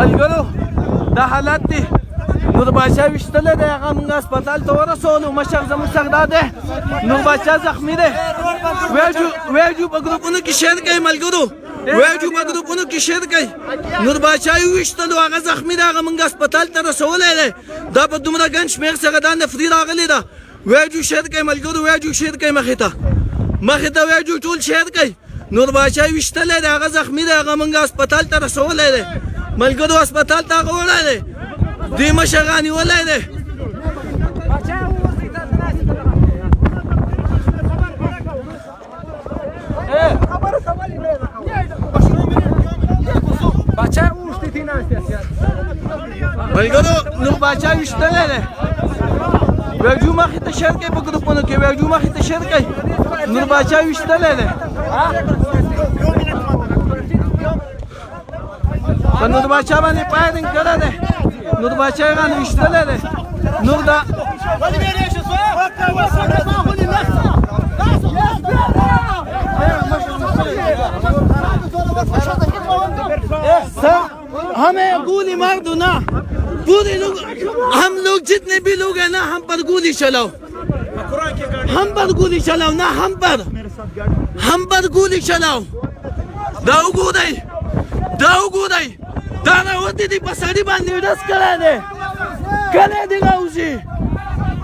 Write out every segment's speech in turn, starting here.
ملګرو دا حالات دي نور باچا ویشتلی دی هغه موږ هسپتال ته ورسولو مشر زموږ سره دا دی نور باچا زخمي دی ویډیو په ګروپونو کې شیر کوي ملګرو ویډیو په ګروپونو کې شیر کوي نور باچا یې ویشتلو هغه زخمي دی هغه موږ هسپتال ته رسولی دی دا په دومره ګڼ شمېر سره دا نفري راغلې ده ویډیو شیر کوي ملګرو ویډیو شیر کوي مخې ته ویډیو ټول شیر کوي نور باچا یې ویشتلی دی هغه زخمي دی هغه موږ هسپتال ته رسولی دی ملګرو هسپتال ته هغه وړی دی دوی مشر رانیولی دی ملګرو نور باچا ویشتلی دی ویډیو مخې ته شیر کوي په ګروپونو کې ویډیو مخې ته شیر کوي نور باچا ویشتلی دی په نور باچا باندې فایرینګ کړی دی نور باچا یې رانه ویشتلی دی نور دا हमें गोली मार दो ना पूरे लोग हम लोग जितने भी लोग हैं ना हम पर गोली चलाओ हम पर गोली चलाओ ना हम पर गोली चलाओ दाऊ गोदाई दाना होती थी पसारी बांधी डस करा दे कले देगा उसे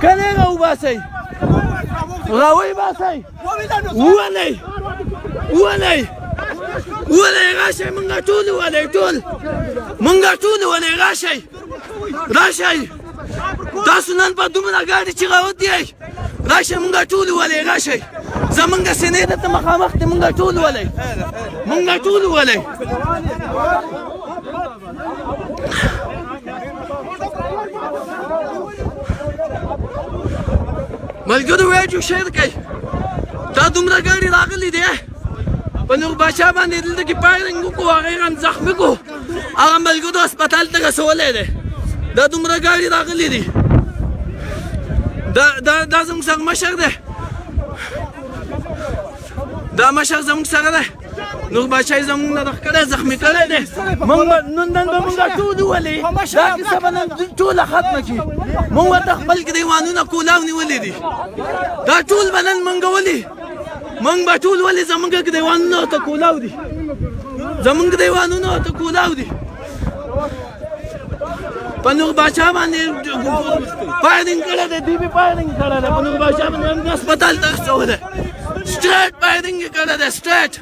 कलेगा उबासई रावई बासई हुआ नहीं غاشي منغا طول غاشي تاسو نن په دومره ګاډي چې غوت دی غاشي منغا طول غاشي زمونږ سینې ته مخامخ ته منغا طول ملګرو ویډیو شیر کوي دا دومره ګاډي راغلي دی په نور باچا باندې دلته کې فایرینګ وکړو هغه یې هم زخمي کړو هغه ملګرو هسپتال ته رسولی دی دا دومره ګاډي راغلي دي دا زموږ سره مشر دی دا مشر زموږ سره دی نور باچا یې زموږ نه دغه کړی زخمي کړی دی نن به موږ ټول وولې دا کیسه به نن ټوله ختمه کړي موږ ورته خپل ګریوانونه کولاو نیولي دي دا ټول به نن موږ ولي موږ به ټول ولې زموږ ګریوانونه ورته کولاو دي په نور باچا باندې فایرینګ کړی دی دوی به فایرینګ کړی دی په نور باچا باندې موږ هسپتال ته رسولی سټریټ فایرینګ یې کړی دی سټریټ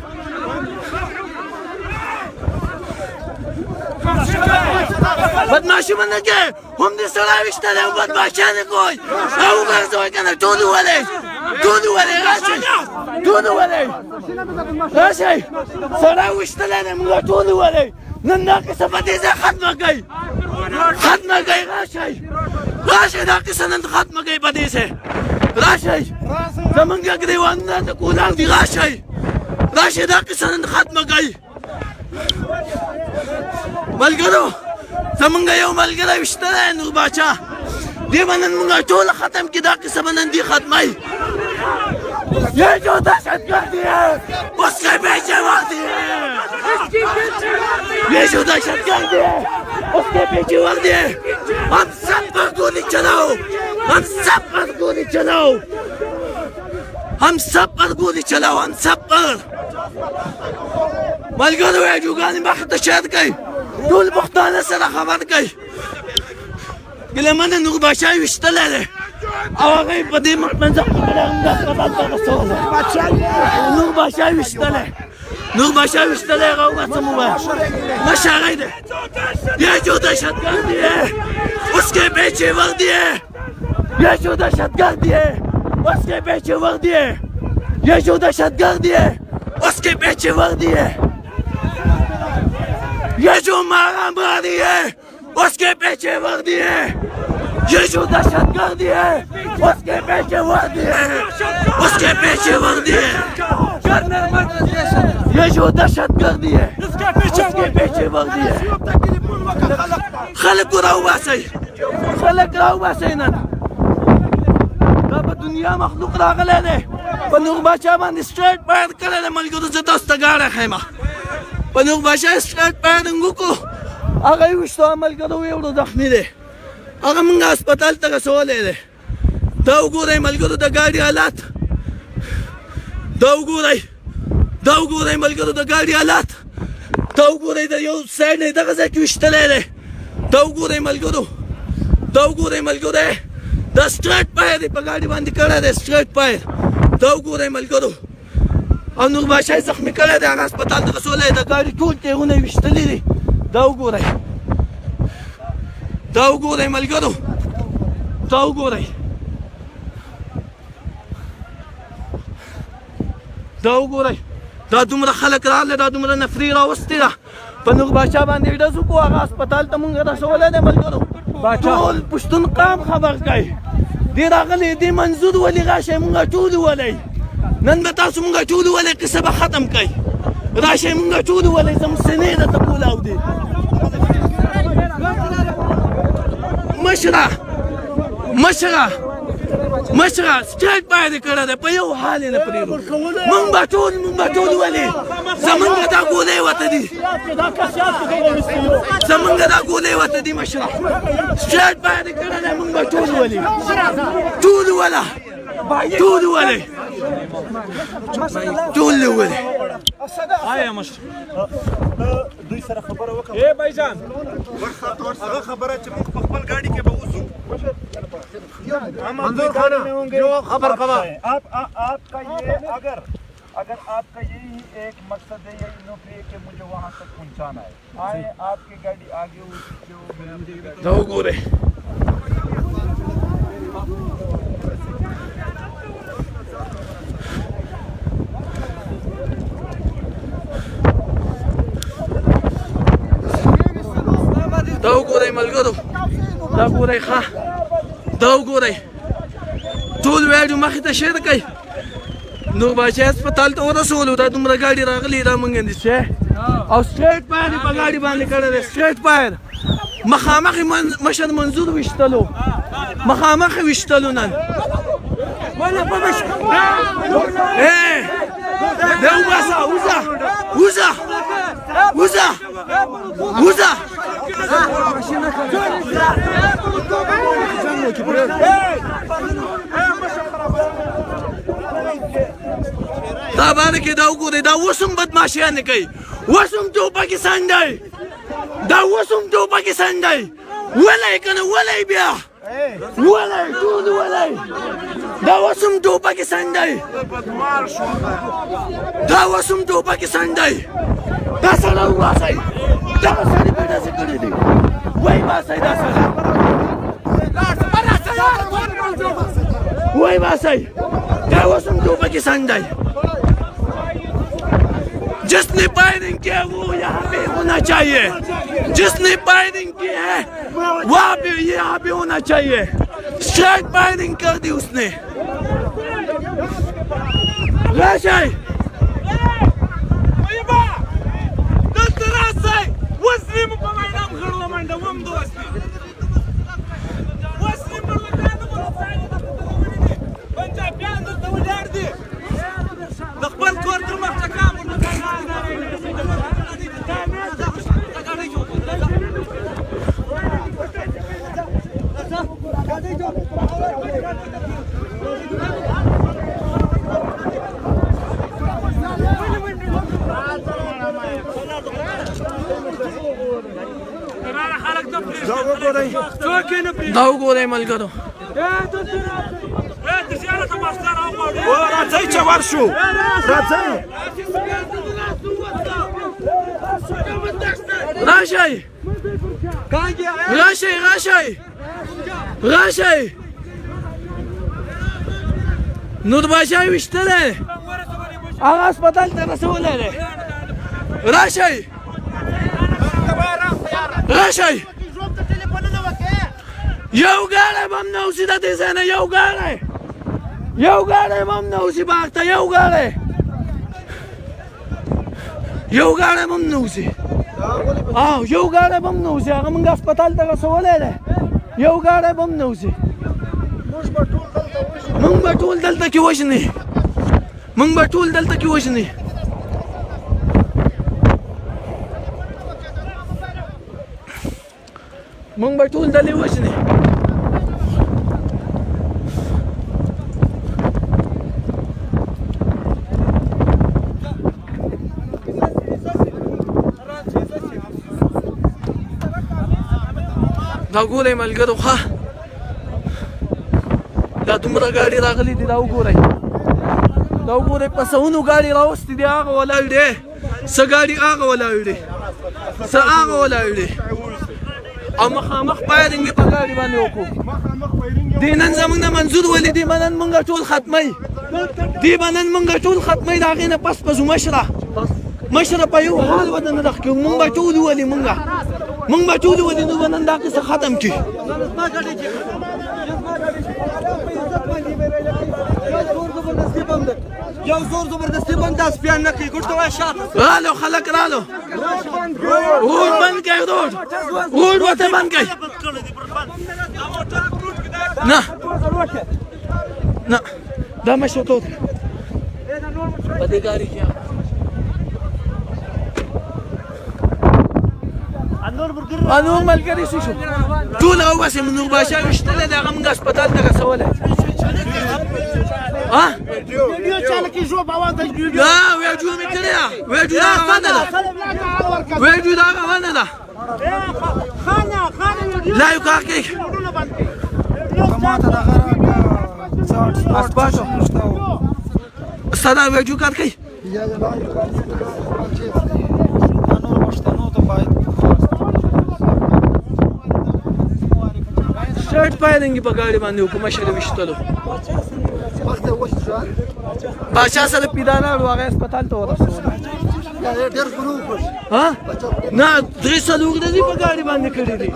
بدماشي به نه کوې هم دې سړی ویشتلی او بدماشي نه کوئ راوګرځوئ که نه ټول وولئ راشئ سړی ویشتلی دی موږ ټول وولئ نن دا قصه په دې ځای ختمه کوئ راشئ دا قصه نن ختمه کوئ په دې ځای راشئ زمونږ ګریوانونه ته کولاو دي راشئ دا قصه نن ختمه کوئ ملګرو زمونږ یو ملګری ویشتلی نور باچا دې به نن موږ ټوله ختم کړي دا قصه به نن دې ختموي ये जो दहशतगर्द है उसके पीछे वर्दी है ये जो दहशतगर्द है उसके पीछे वर्दी है हम सब पर गोली चलाओ हम सब पर ملګرو ویډیوګانې مخې ته شیر کړئ ټول پښتانه سره خبر کړئ ګیلمنه نور باچا یې ویشتلی دی او هغه یې په دې منځ کې همدا هسپتال ته رسولی نور باچا یې ویشتلی هغه وباسم ووایه مشاغی دی یہ جو دہشتگرد ہے اس کے پیچھے وردی ہے یہ جو دہشتگرد ہے اس کے پیچھے وردی ہے یہ جو دہشتگرد ہے اس کے پیچھے وردی ہے یہ جو مارا ماری ہے اس کے پیچھے وردی ہے یہ جو دہشتگرد ہے اس کے پیچھے وردی ہے یہ جو دہشتگردی ہے اس کے پیچھے وردی ہے خلق راوباسئ نن دا په دنیا مخلوق راغلی دی په نور باچا باندې سټریټ فایر کړی دی ملګرو زه تاسو ته ګاډی ښیم په نور باچا سټریټ فایرینګ وکړو هغه وشتو ملګرو یو زخمی دی هغه موږ هسپتال ته رسولی دی دا وګورئ ملګرو د ګاډي حالات دا وګورئ ملګرو د ګاډي حالات دا وګورئ د یو سایډ نه دغه ځای کې ویشتلی دی دا وګورئ ملګرو دا سټریټ پایر دی په ګاډي باندې کړی دی سټریټ پایر دا وګورئ ملګرو او نور بادشاه یې زخمي کړی دی هغه هسپتال ته رسولی د ګاډي ټول ټیرونه یې ویشتلي دي دا وګورئ ملګرو دا وګورئ دا دومره خلک راغله دا دومره نفري راوستې ده په نور بادشاه باندې ډز وکړو هغه هسپتال ته مونږ رسولی دی ملګرو ټول پښتون قام خبر کوي دې راغلی دې منظور ولي راشئ مونږ ټول ولئ نن به تاسو مونږ ټول ولئ قصه به ختم کوي راشئ مونږ ټول ولئ زموږ سینې درته کولاودې مشره سټریټ باید یې کړی دی په یو حال یې نه پرېږدو مونږ به ټول ولې زمونږ دا ګولۍ ورته دي مشره سټریټ باید یې کړی دی مونږ به ټول ولې آیا مشر دوی سره خبره وکړه اے بھائی هغه خبره چې موږ په خپل ګاډي کې به وځو منظور خانه جو خبر کوا آپ کا یہ اگر آپ کا یہی ایک مقصد ہے یہی نوکری ہے کہ مجھے وہاں تک پہنچانا ہے آئے آپ کی گاڑی آگے دا وګورئ ملګرو دا ګورئ ښه دا وګورئ ټول ویډیو مخې ته شیر کوي نور بادشاه هسپتال ته ورسولو دا دومره ګاډي راغلي دا مونږ اندېښې او سټریټ پایر یې په ګاډي باندې کړی دی سټریټ پایر مخامخ یې مشر منظور ویشتلو نن دا وباسه وزه دا باندې کې دا وګورئ دا اوس هم بدماشیانې کوي اوس هم ټوپکې سنډی ولی که نه ولی بیا ټول ولی دا اوس هم ټوپکې سنډی دا سره وباسئ دغه سړي به داسې کړي دي وایي باسئ دا سره وایي باسئ دا اوس هم ټوپکې سنډی जिस ने फायरिंग किया वो यहाँ पे होना चाहिए जिसने फायरिंग की है वहाँ पे यहाँ पे होना चाहिए स्ट्राइक फायरिंग कर दी उसने دا وګورئ ملګرو راځئ چې ورشو راشئ نور بادشاه ویشتلی هغه هسپتال ته رسولی دی راشئ یو ګاډی به هم نه اوسي د دې ځای نه یو ګاډی به هم نه اوسي باغ ته یو ګاډی به هم نه اوسي یو ګاډی به هم نه اوسي هغه موږ هسپتال ته رسولی دی یو ګاډی به هم نه اوسي موږ به ټول دلته کې وژنې مونږ به ټول ډلې وژنې دا ګورئ ملګرو ښه دا دومره ګاډي راغلي دي دا وګورئ دا وګورئ په سونو ګاډي راوستي دي هغه ولاړ دی څه ګاډي هغه ولاړ دی څه هغه ولاړ دی او مخامخ فایرنګ په ګاډي باندې وکړو دی نن زموږ نه منظور ولې دی به نن مونږ ټول ختموي دی به نن مونږ ټول ختموي د هغې نه پس به ځو مشره په یو حال به نه رخ کړو مونږ به ټول وولي مونږ به ټول وولي نو به نن دا قصه ختم کړي یو زور زبردستی بند دست بیان نکی گوش تو شاط رالو خلک رالو روډ بند کړئ روډ ورته بند کړئ نه نه دا مشو ته په دې ګاډي کې انور ملګری شو ټول او بس نور باشا وشتله دا غم هسپتال ته رسوله ها ویډیو چاله کې جو باوان د لا ویډیو مې کړی ویډیو دا روانه ده ویډیو دا روانه ده خانه لا یو کار کوي کماته دا غره اسپاشو ساده ویډیو کار کوي شرټ فایرنګ په ګاډي باندې حکومت شری وشتلو بادشاہ سره پیدانه هغه هسپتال ته ورسول ها نه درې څلور ورځې په ګاډي باندې کړي دي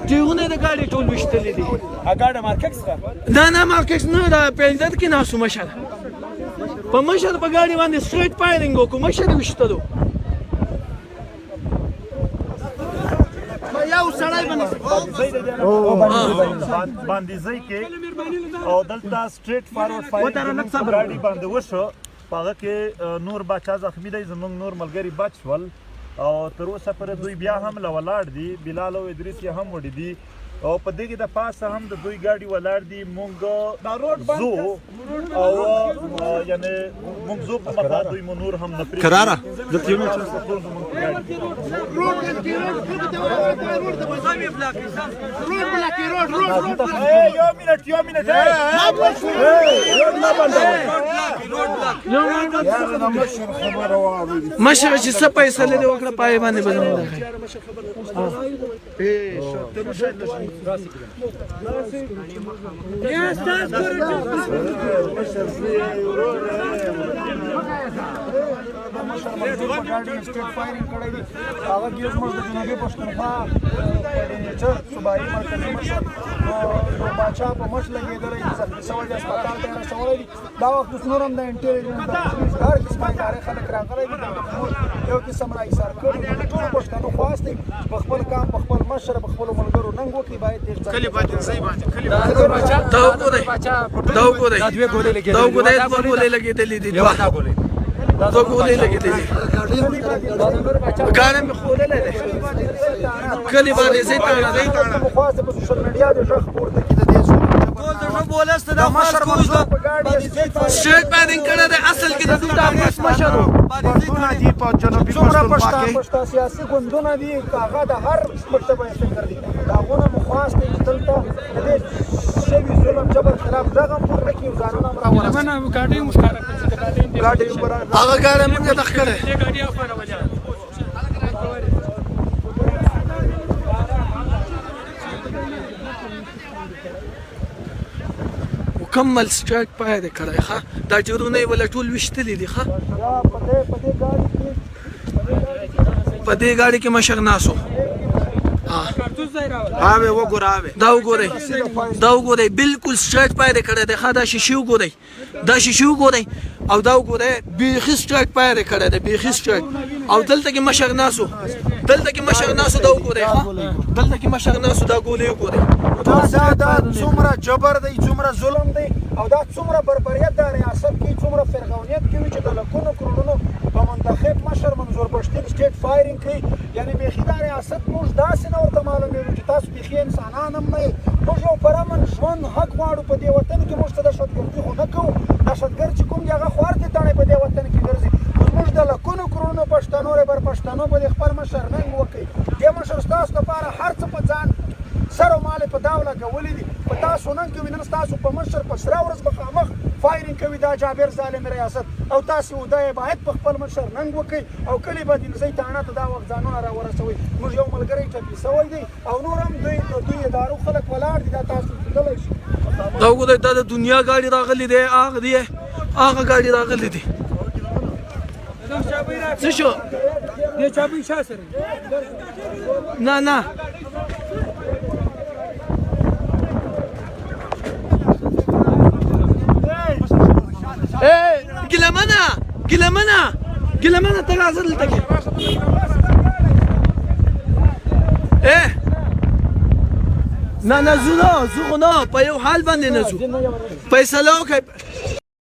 ټیونه د ګاډي ټول وشتلې دي اګاډه مارکیټس نه مارکیټس نه دا پیلدت کې ناسو مشر په مشر په ګاډي باندې سټریټ فایرنګ وکړو مشر وشتلو یو سړی باندې ځای کې او دلته سټریټ فارورډ فایرنګ ګاډي باندې وشو په هغه کې نور باچا زخمی دی زموږ نور ملګري بچ شول او تر اوسه پورې دوی بیا هم له ولاړ دي بلال او ادریس یې هم وړي دي او په دې کې د پاسه هم د دوی ګاډي ولاړ دي مونږ زو او یعنی مونږ زو په مخه دوی مو نور هم نه پرې کراره یو منټ مشر چې څه پیسې لري وکړه پای باندې بدلون باچا په مش لګېدلی زخمي شوی دی هسپتال ته یې رسولی دي دا وخت اوس نور هم د انټیلیجنس د پولیس هر قسمه ادارې خلک راغلی دي دلته یو قسم را ایسار کړي دي ټولو پښتنو خواست دی په خپل کام په خپل مشر په خپلو ملګرو ننګ وکړي باید کلي باندې ځای باندې کلي دا وګورئ دوه ګولې لګېدلې دي دوه ګولې لګېدلې ګاډی مې ښودلی دی کلي باندې ځای تاړه خواست په سوشل میډیا د غږ پورته کړي د دې د مشر منظور سټریټ فایرنګ کړی دی اصل کې د دوی د افغان مشر و ګوندونه دي په جنوبي څومره پښتونخوا کې پښتا سیاسي ګوندونه دي هغه د هر مکتبه یې فکر دي د هغونه مو خواست دی چې دلته د دې شوي ظلم جبر خلاف غږ هم پورته کړي ځانونه هم راورسوي هغه ګاډی موږ دغ کړی مکمل سټریټ پای دی کړی ښه دا جرونه یې وله ټول ویشتلي دي ښه په دې ګاډي کې مشر ناسو دا وګورئ بالکل سټریټ پای دی کړی دی ښه دا شیشې وګورئ او دا وګورئ بیخي سټریټ پای دی کړی دی بیخي سټریټ او دلته کې مشر ناسو دا وګورئ دلته کې مشر ناسو دا ګولې وګورئ دا څومره جبر دی څومره ظلم دی او دا څومره بربریت د ریاست کې څومره فرعونیت کې وي چې د لکونو کروڑونو په منتخب مشر منظور زورپرشتي سټیټ فایرینګ کوي یعنی بیخي دا ریاست موږ داسې نه ورته معلومېږو چې تاسو بیخي انسانان هم نه یې موږ یو پرامن ژوند حق غواړو په دې وطن کې موږ ته دهشتګردي خو نه کوو دهشتګرد چې کوم دی هغه خو هر تڼۍ په دې وطن کې ګرځي موږ د لکونو کروڑونو پښتنو رهبر پښتنو باندې خپل مشر ننګ وکړي دې مشر ستاسو لپاره هر څه په ځان سر او مال په داو لګولي دي په تاسو نن کوي نن تاسو په مشر په سره ورځ مخامخ فایرینګ کوي دا جابر ظالم ریاست او تاسو ودای باید په خپل مشر ننګ وکړي او کلی به دې زی تاڼه ته دا وخت ځانونه را ورسوي موږ یو ملګری ټپي سوی دی او نور هم دوی ادارو خلک ولاړ دي دا تاسو لیدلی شي دا وګورئ دا د دنیا ګاډي راغلی دی هغه دی هغه ګاډي راغلی دی څه شو دې چابي شا سره نه ګیلمنه ته راځه دلته کې نه زه خو نه په یو حال باندې نه ځو فیصله وکړئ